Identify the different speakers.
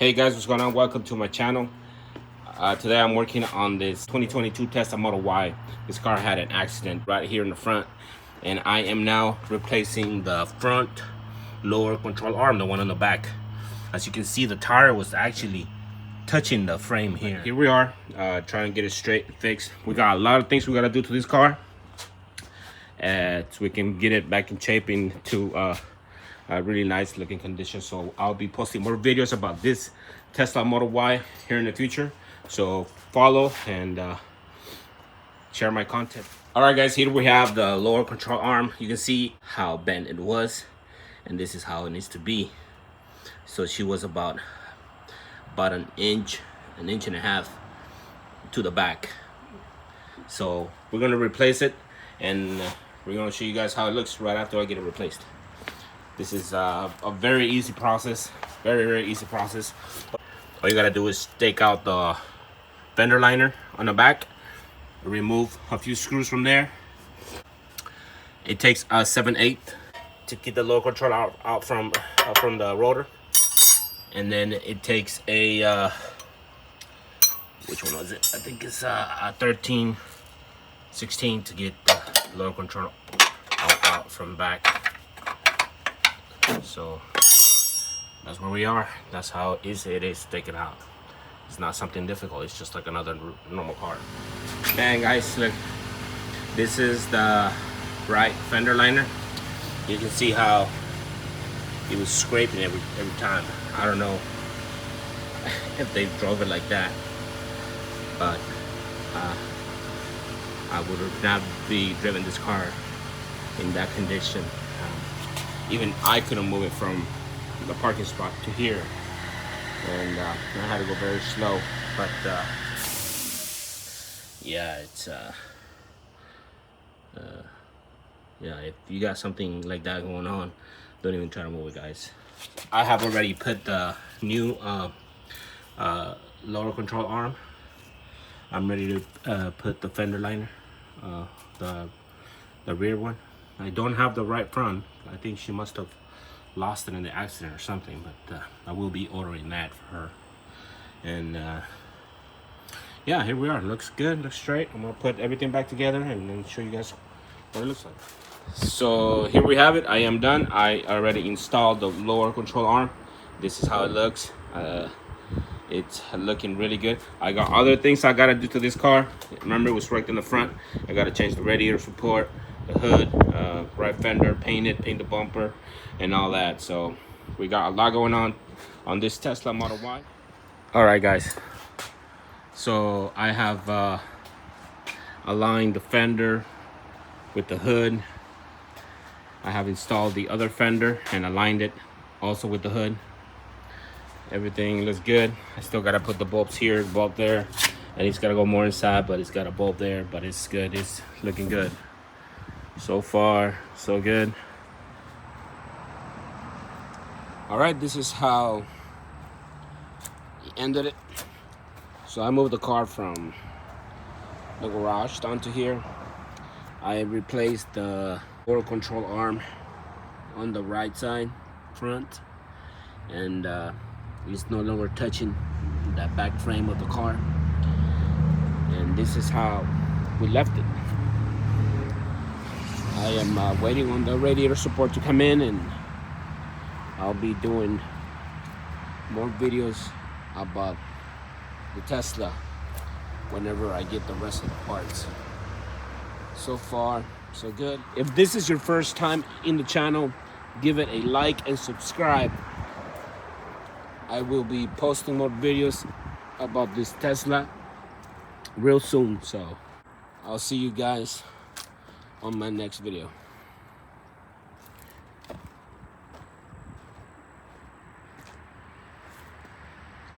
Speaker 1: Hey guys, what's going on? Welcome to my channel. Today I'm working on this 2022 Tesla Model Y. This car had an accident right here in the front, and I am now replacing the front lower control arm, the one on the back. As you can see, the tire was actually touching the frame here. Here we are, trying to get it straight and fixed. We got a lot of things we got to do to this car, so we can get it back in shape into a really nice looking condition. So I'll be posting more videos about this Tesla Model Y here in the future, so follow and share my content. All right guys, here we have the lower control arm. You can see how bent it was, and this is how it needs to be. So she was about an inch and a half to the back. So we're gonna replace it, and we're gonna show you guys how it looks right after I get it replaced. This is a very easy process, very easy process. All you gotta do is take out the fender liner on the back, remove a few screws from there. It takes a 7/8 to get the lower control out from the rotor, and then it takes a which one was it? I think it's a 13/16 to get the lower control out from the back. So that's where we are. That's how easy it is to take it out. It's not something difficult. It's just like another normal car. And guys, look, this is the right fender liner. You can see how it was scraping every time. I don't know if they drove it like that, but I would not be driven this car in that condition. Even I couldn't move it from the parking spot to here, and I had to go very slow. But yeah, it's yeah, if you got something like that going on, don't even try to move it, guys. I have already put the new lower control arm. I'm ready to put the fender liner, the rear one. I don't have the right front. I think she must have lost it in the accident or something, but I will be ordering that for her. And yeah, here we are. Looks good, looks straight. I'm gonna put everything back together and then show you guys what it looks like. So here we have it. I am done. I already installed the lower control arm. This is how it looks. It's looking really good. I got other things I gotta do to this car. Remember, it was wrecked in the front. I gotta change the radiator support, the hood, right fender, paint the bumper, and all that. So we got a lot going on this Tesla Model Y. All right guys, so I have aligned the fender with the hood. I have installed the other fender and aligned it also with the hood. Everything looks good. I still gotta put the bulbs here, bulb there, and it's gotta go more inside, but it's got a bulb there. But it's good. It's looking good. So far, so good. All right, this is how he ended it. So I moved the car from the garage down to here. I replaced the lower control arm on the right side front, and it's no longer touching that back frame of the car. And this is how we left it. I am waiting on the radiator support to come in, and I'll be doing more videos about the Tesla whenever I get the rest of the parts. So far, so good. If this is your first time in the channel, give it a like and subscribe. I will be posting more videos about this Tesla real soon, so I'll see you guys on my next video.